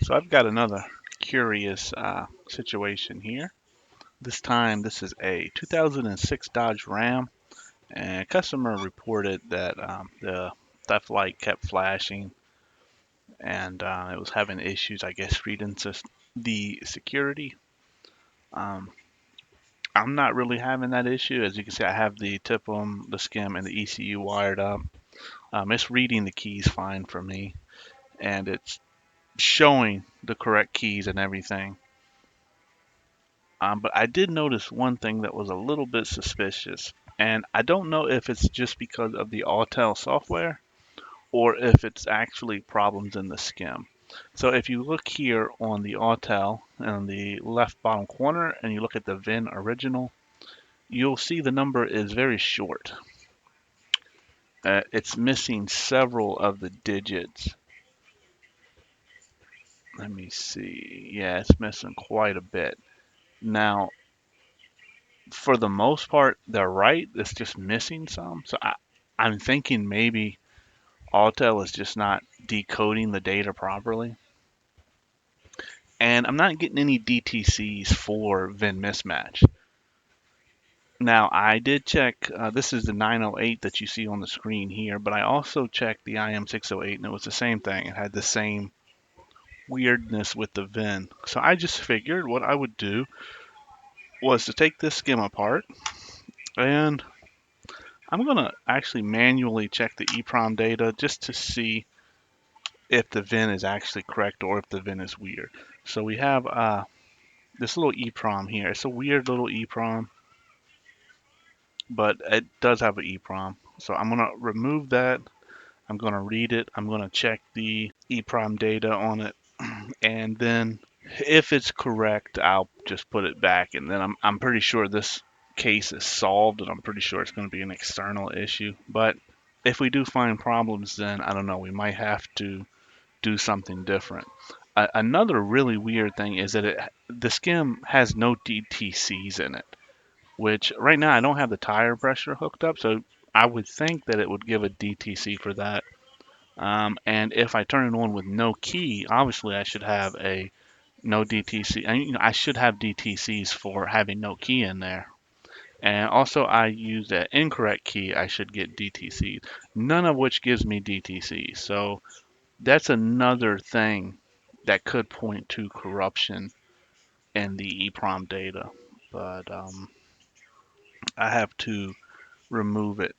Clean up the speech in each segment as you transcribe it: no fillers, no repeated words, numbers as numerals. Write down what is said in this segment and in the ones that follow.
So I've got another curious situation here. This time, this is a 2006 Dodge Ram, and a customer reported that the theft light kept flashing, and it was having issues, I guess, reading the security. Um, I'm not really having that issue. As you can see, I have the TIPM, the SKIM, and the ECU wired up. It's reading the keys fine for me, and it's showing the correct keys and everything. But I did notice one thing that was a little bit suspicious, and I don't know if it's just because of the Autel software or if it's actually problems in the SKIM. So if you look here on the Autel in the left bottom corner and you look at the VIN original, you'll see the number is very short. It's missing several of the digits. Let me see. Yeah, it's missing quite a bit. Now, for the most part, they're right. It's just missing some. So I'm thinking maybe Autel is just not decoding the data properly. And I'm not getting any DTCs for VIN mismatch. Now, I did check, this is the 908 that you see on the screen here, but I also checked the IM608 and it was the same thing. It had the same weirdness with the VIN. So I just figured what I would do was to take this SKIM apart, and I'm going to actually manually check the EEPROM data just to see if the VIN is actually correct or if the VIN is weird. So we have this little EEPROM here. It's a weird little EEPROM, but it does have an EEPROM. So I'm going to remove that. I'm going to read it. I'm going to check the EEPROM data on it, and then if it's correct, I'll just put it back, and then I'm pretty sure this case is solved, and I'm pretty sure it's going to be an external issue. But if we do find problems, then I don't know, we might have to do something different. Another really weird thing is that the SKIM has no DTCs in it, which right now I don't have the tire pressure hooked up, so I would think that it would give a DTC for that. And if I turn it on with no key, obviously I should have a no DTC. I should have DTCs for having no key in there. And also, I use an incorrect key. I should get DTCs. None of which gives me DTCs. So that's another thing that could point to corruption in the EEPROM data. But I have to remove it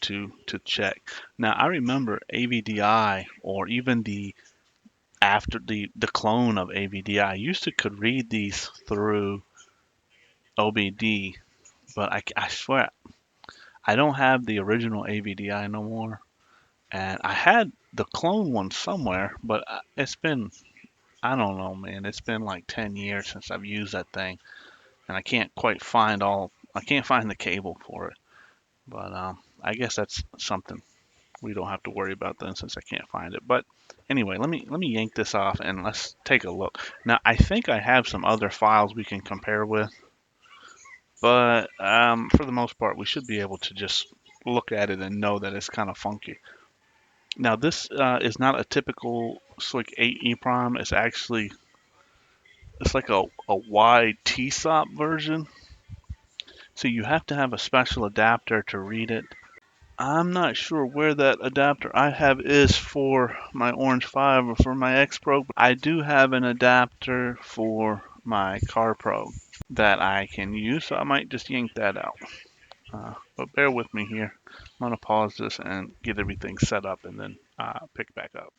to check. Now I remember AVDI or even the after the clone of AVDI used to could read these through OBD, but I swear I don't have the original AVDI no more, and I had the clone one somewhere, but it's been, I don't know, man, it's been like 10 years since I've used that thing, and I can't quite find I can't find the cable for it. But I guess that's something we don't have to worry about then since I can't find it. But anyway, let me yank this off and let's take a look. Now I think I have some other files we can compare with, but for the most part, we should be able to just look at it and know that it's kind of funky. Now, this is not a typical SWIC 8 EEPROM. It's like a wide TSOP version. So you have to have a special adapter to read it. I'm not sure where that adapter I have is for my Orange 5 or for my X-Pro. But I do have an adapter for my CarPro that I can use, so I might just yank that out. But bear with me here. I'm going to pause this and get everything set up and then pick back up.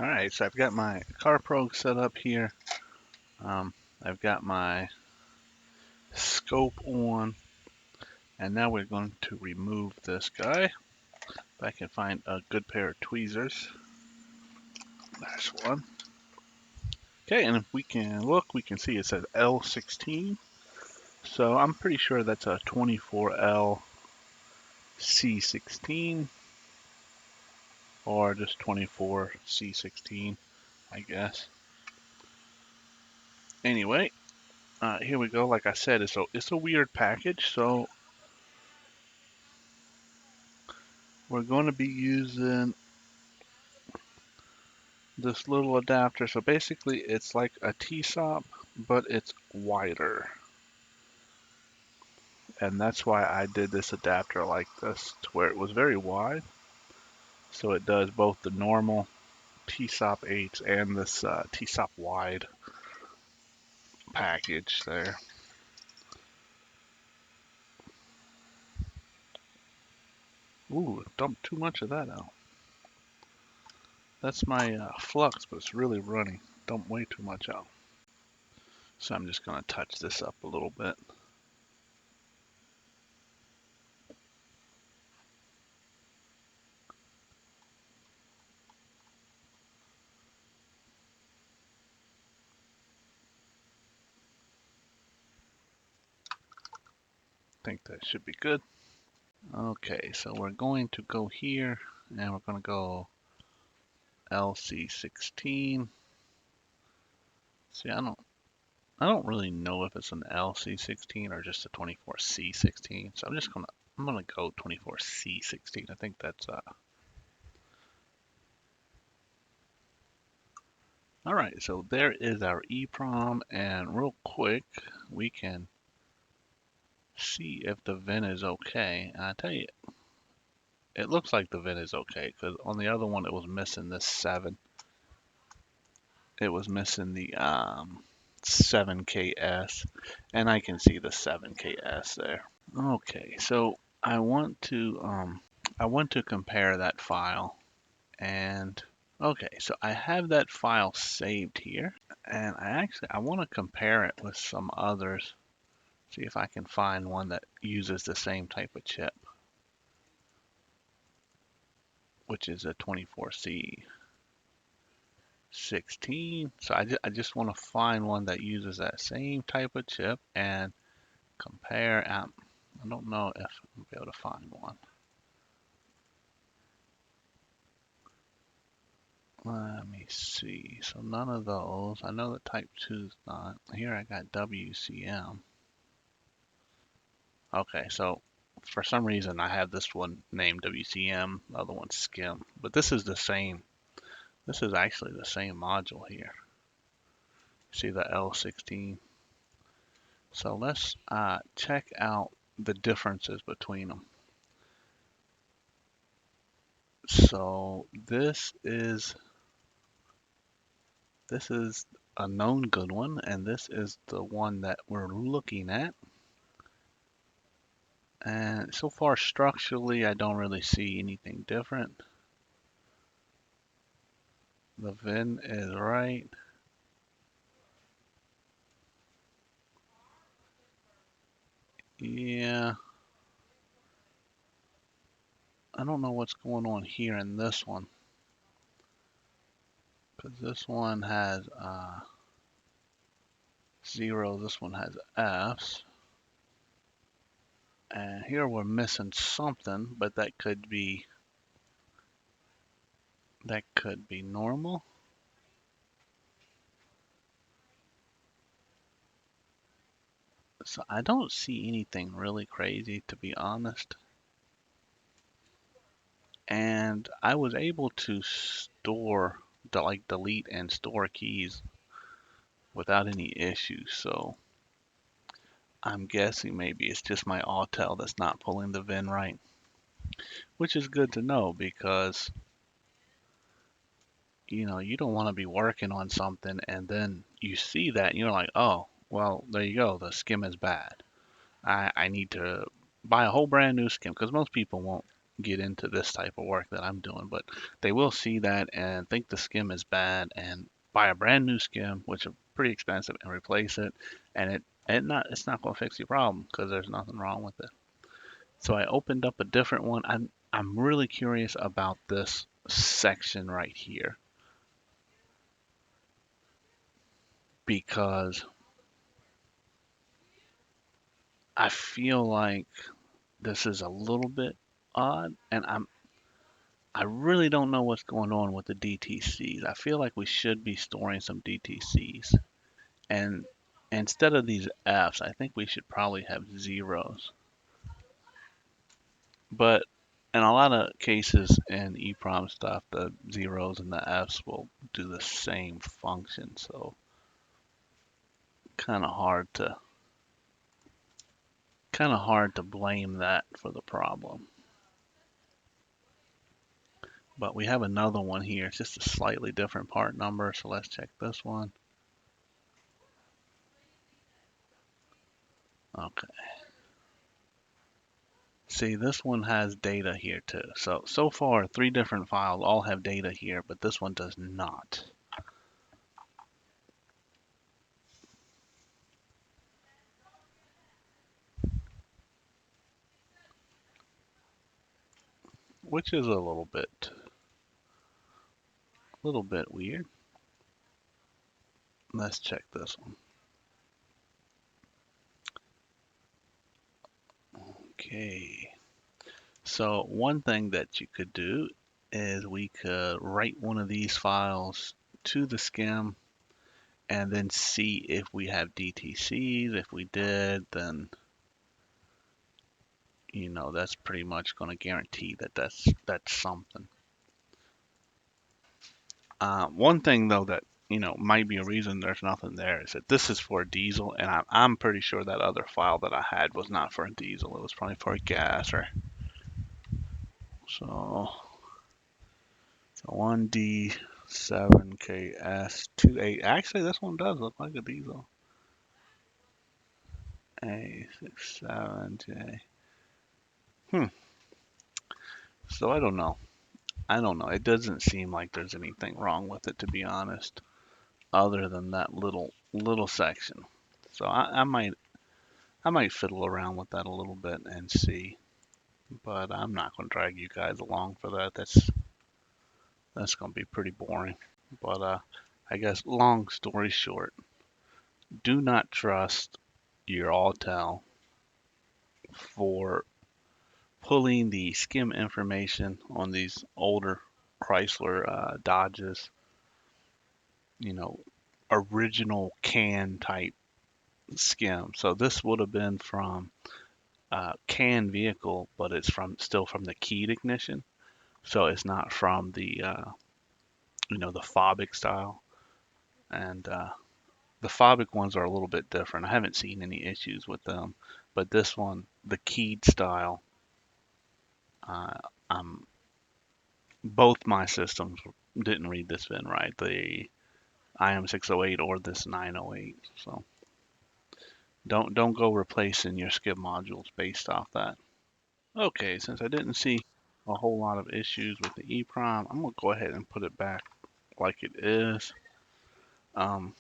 Alright, so I've got my CarPro set up here. I've got my scope on, and now we're going to remove this guy. If I can find a good pair of tweezers. There's one. Okay, and if we can look, we can see it says L16. So I'm pretty sure that's a 24L C16 or just 24 C16, I guess. Anyway, here we go. Like I said, it's a weird package, so we're going to be using this little adapter. So basically it's like a T-SOP, but it's wider. And that's why I did this adapter like this, to where it was very wide. So it does both the normal T-SOP 8s and this T-SOP wide package there. Ooh, dumped too much of that out. That's my flux, but it's really runny. Dumped way too much out. So I'm just going to touch this up a little bit. I think that should be good. Okay, so we're going to go here and we're going to go LC16. See, I don't really know if it's an LC16 or just a 24C16. So I'm gonna go 24C16. I think that's all right. So there is our EEPROM, and real quick we can see if the VIN is okay. And I tell you, it looks like the VIN is okay because on the other one it was missing this 7. It was missing the 7KS, and I can see the 7KS there. Okay, so I want to compare that file, and okay, so I have that file saved here, and I want to compare it with some others, see if I can find one that uses the same type of chip, which is a 24C16. So I just want to find one that uses that same type of chip and compare. I don't know if I'll be able to find one. Let me see. So none of those. I know that Type 2 is not. Here I got WCM. Okay, so for some reason I have this one named WCM, the other one's SKIM. But this is the same. This is actually the same module here. See the L16? So let's check out the differences between them. So this is a known good one, and this is the one that we're looking at. And so far structurally, I don't really see anything different. The VIN is right. Yeah, I don't know what's going on here in this one, because this one has zero, this one has F's. And here we're missing something, but that could be normal. So I don't see anything really crazy, to be honest. And I was able to delete and store keys without any issues. So I'm guessing maybe it's just my Autel that's not pulling the VIN right, which is good to know because you don't want to be working on something and then you see that and you're like, oh, well, there you go, the skim is bad. I need to buy a whole brand new skim, because most people won't get into this type of work that I'm doing, but they will see that and think the skim is bad and buy a brand new skim, which is pretty expensive, and replace it, and it's not going to fix your problem because there's nothing wrong with it. So I opened up a different one. I'm really curious about this section right here because I feel like this is a little bit odd, and I really don't know what's going on with the DTCs. I feel like we should be storing some DTCs, and instead of these Fs, I think we should probably have zeros. But in a lot of cases in EEPROM stuff, the zeros and the Fs will do the same function, so kind of hard to blame that for the problem. But we have another one here. It's just a slightly different part number, so let's check this one. Okay. See, this one has data here too. So far, 3 different files all have data here, but this one does not. Which is a little bit weird. Let's check this one. Okay. So one thing that you could do is we could write one of these files to the SKIM and then see if we have DTCs. If we did, then that's pretty much going to guarantee that that's something. One thing though that might be a reason there's nothing there is that this is for a diesel, and I'm pretty sure that other file that I had was not for a diesel. It was probably for a gas or so. 1D7KS28. Actually, this one does look like a diesel. A67J. So I don't know. It doesn't seem like there's anything wrong with it, to be honest, other than that little section. So I might fiddle around with that a little bit and see, but I'm not going to drag you guys along for that. That's going to be pretty boring. But I guess long story short, do not trust your Autel for pulling the SKIM information on these older Chrysler Dodges, you know, original can type SKIM. So this would have been from can vehicle, but it's still from the keyed ignition. So it's not from the the Fobic style. And the Fobic ones are a little bit different. I haven't seen any issues with them, but this one, the keyed style, uh, um, both my systems didn't read this VIN right. The IM608 or this 908. So don't go replacing your skip modules based off that. Okay, since I didn't see a whole lot of issues with the EEPROM, I'm gonna go ahead and put it back like it is. Um,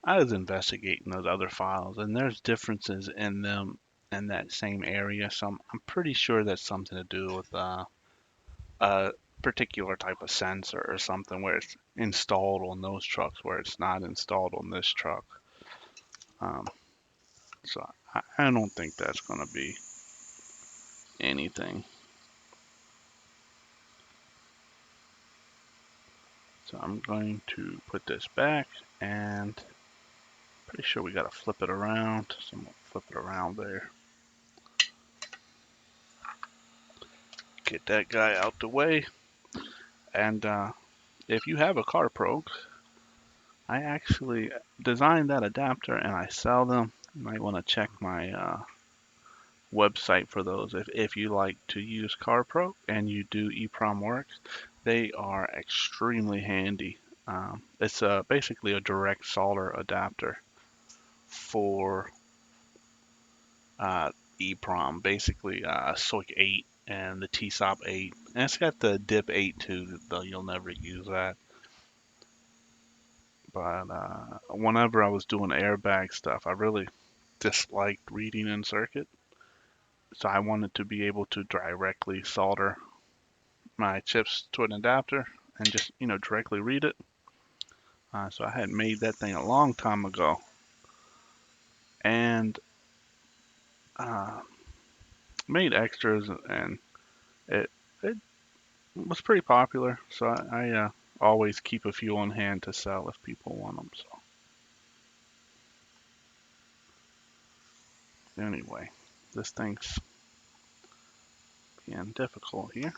I was investigating those other files, and there's differences in them in that same area. So I'm pretty sure that's something to do with a particular type of sensor or something where it's installed on those trucks where it's not installed on this truck. Um, so I don't think that's going to be anything. So I'm going to put this back, and pretty sure we got to flip it around. So I'm going to flip it around there. Get that guy out the way. And if you have a CarPro, I actually designed that adapter and I sell them. You might want to check my website for those. If you like to use CarPro and you do EEPROM work, they are extremely handy. It's basically a direct solder adapter for EEPROM, basically SOIC 8 and the TSOP 8. And it's got the DIP 8 too, though you'll never use that. But whenever I was doing airbag stuff, I really disliked reading in circuit. So I wanted to be able to directly solder my chips to an adapter and just, directly read it. So I had made that thing a long time ago. And uh, made extras, and it was pretty popular. So I always keep a few on hand to sell if people want them. So anyway, this thing's Getting difficult here.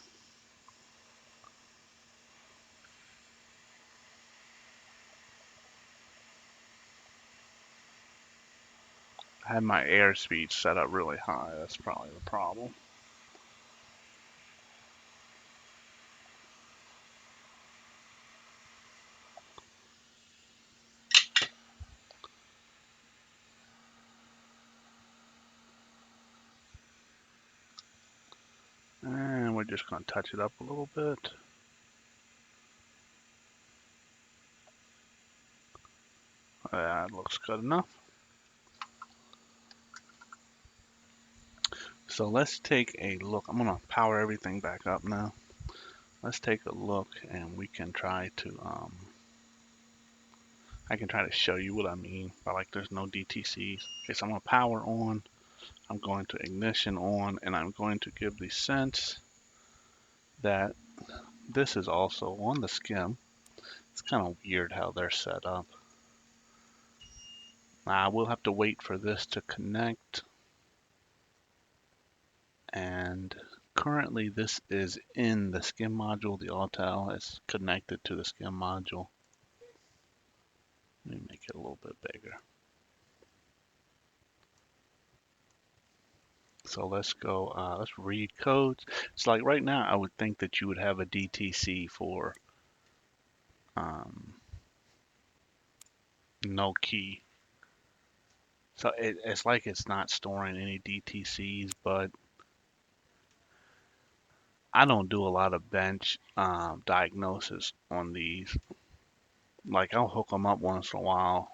I had my airspeed set up really high. That's probably the problem. And we're just going to touch it up a little bit. That looks good enough. So let's take a look. I'm going to power everything back up now. Let's take a look and we can try to, I can try to show you what I mean by like there's no DTCs. Okay, so I'm going to power on. I'm going to ignition on, and I'm going to give the sense that this is also on the skim. It's kind of weird how they're set up. We'll have to wait for this to connect. And currently this is in the skim module. The Autel is connected to the skim module. Let me make it a little bit bigger. So let's go, let's read codes. So like right now, I would think that you would have a DTC for no key. So it's like it's not storing any DTCs, but I don't do a lot of bench diagnosis on these. Like I'll hook them up once in a while,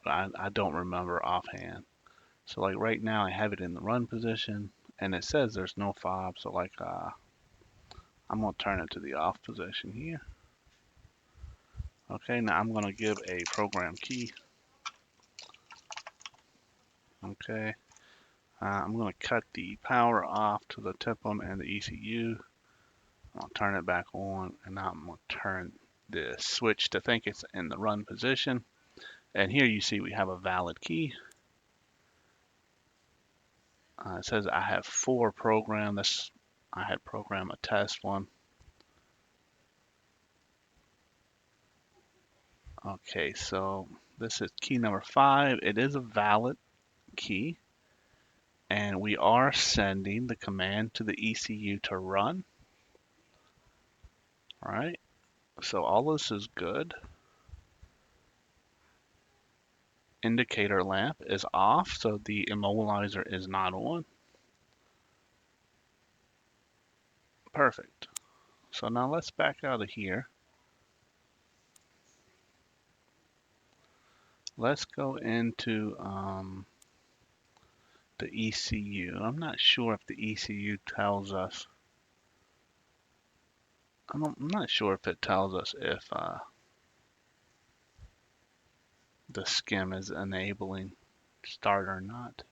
but I don't remember offhand. So like right now I have it in the run position and it says there's no fob. So like I'm gonna turn it to the off position here. Okay, now I'm gonna give a program key. Okay, I'm gonna cut the power off to the TIPM and the ECU. I'll turn it back on, and now I'm gonna turn the switch to think it's in the run position. And here you see we have a valid key. It says I have 4 programmed. I had programmed a test one. Okay, so this is key number 5. It is a valid key, and we are sending the command to the ECU to run. All right, so all this is good. Indicator lamp is off, so the immobilizer is not on. Perfect. So now let's back out of here. Let's go into the ECU. I'm not sure if the ECU tells us. I'm not sure if it tells us if the skim is enabling start or not.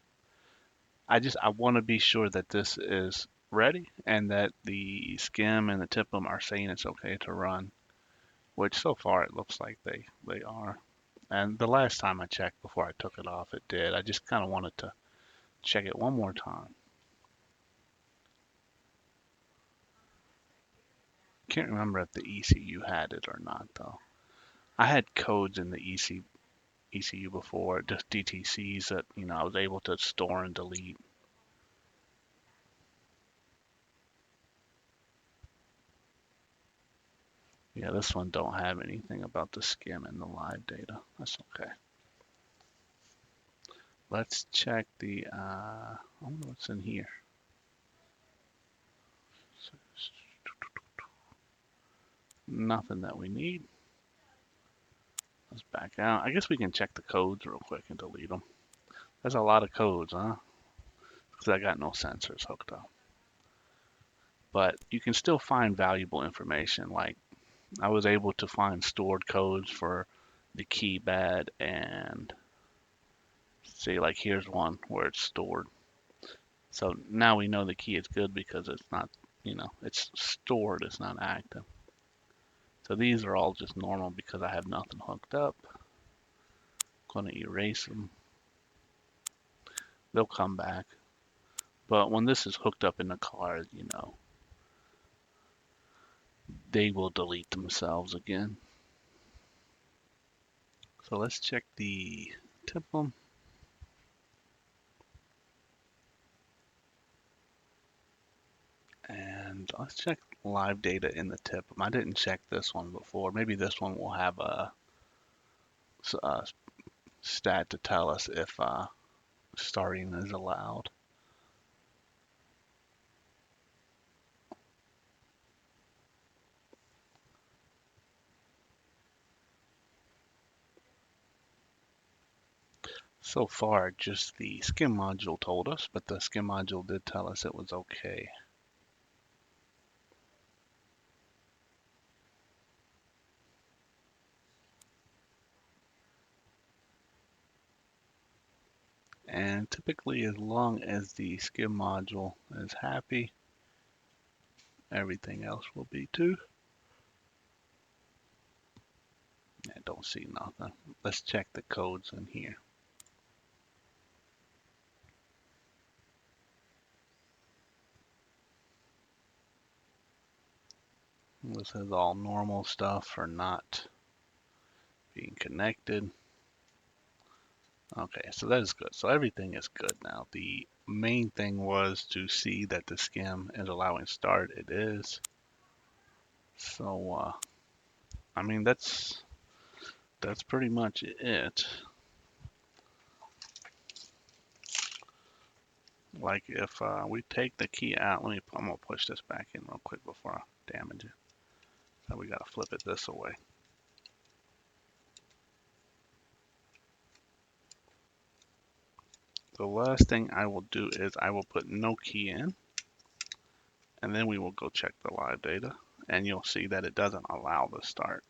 I want to be sure that this is ready and that the skim and the TIPM are saying it's okay to run, which so far it looks like they are. And the last time I checked before I took it off, it did. I just kind of wanted to check it one more time. Can't remember if the ECU had it or not though. I had codes in the ECU before, just DTCs that I was able to store and delete. Yeah, this one don't have anything about the skim and the live data. That's okay. Let's check the, I wonder what's in here. Nothing that we need. Let's back out. I guess we can check the codes real quick and delete them. There's a lot of codes, huh? Because I got no sensors hooked up. But you can still find valuable information. Like I was able to find stored codes for the keypad, and see, like here's one where it's stored. So now we know the key is good because it's not, it's stored, it's not active. So these are all just normal because I have nothing hooked up. I'm going to erase them. They'll come back. But when this is hooked up in the car, they will delete themselves again. So let's check the TIPM. And let's check live data in the TIPM. I didn't check this one before. Maybe this one will have a stat to tell us if starting is allowed. So far, just the skim module told us, but the skim module did tell us it was okay. And typically, as long as the skim module is happy, everything else will be too. I don't see nothing. Let's check the codes in here. This is all normal stuff for not being connected. Okay, so that is good. So everything is good now. The main thing was to see that the skim is allowing start. It is. So, I mean, that's pretty much it. Like if we take the key out, I'm gonna push this back in real quick before I damage it. So we gotta flip it this way. The last thing I will do is I will put no key in, and then we will go check the live data, and you'll see that it doesn't allow the start.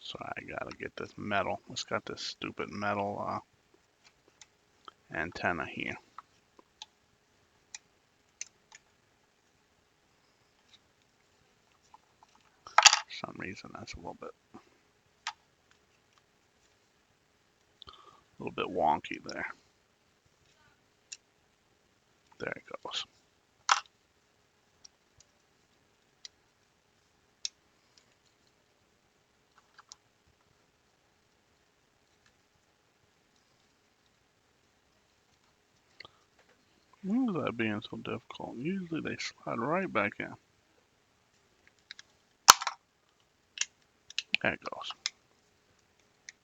So I gotta get this metal. It's got this stupid metal antenna here. For some reason that's a little bit wonky there. There it goes. Why is that being so difficult? Usually they slide right back in. There it goes.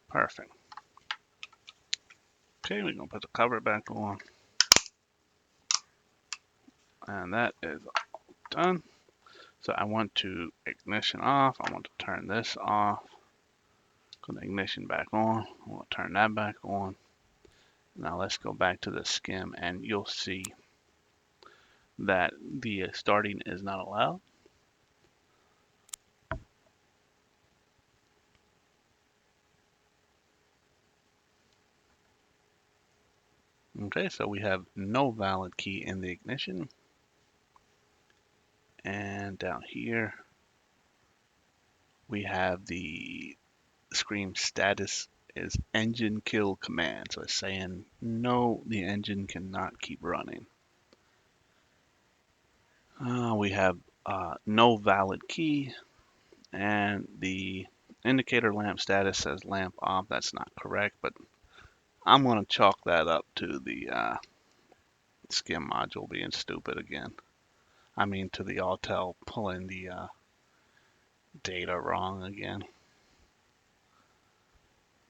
Perfect. Okay, we're gonna put the cover back on. And that is done. So I want to ignition off. I want to turn this off. Put the ignition back on. I want to turn that back on. Now let's go back to the skim and you'll see that the starting is not allowed. Okay, so we have no valid key in the ignition. And down here, we have the screen status is engine kill command. So it's saying, no, the engine cannot keep running. We have no valid key, and the indicator lamp status says lamp off. That's not correct, but I'm going to chalk that up to the skim module being stupid again. I mean, to the Autel pulling the data wrong again.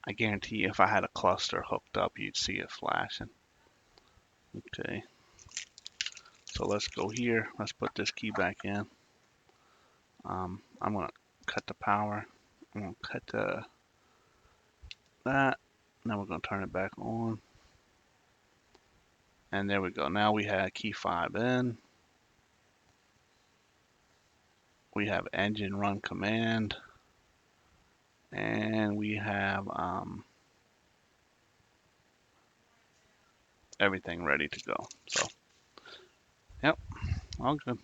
I guarantee you if I had a cluster hooked up, you'd see it flashing. Okay. So let's go here. Let's put this key back in. I'm going to cut the power. I'm going to cut that. Now we're going to turn it back on. And there we go. Now we have key 5 in. We have engine run command. And we have everything ready to go. So All good.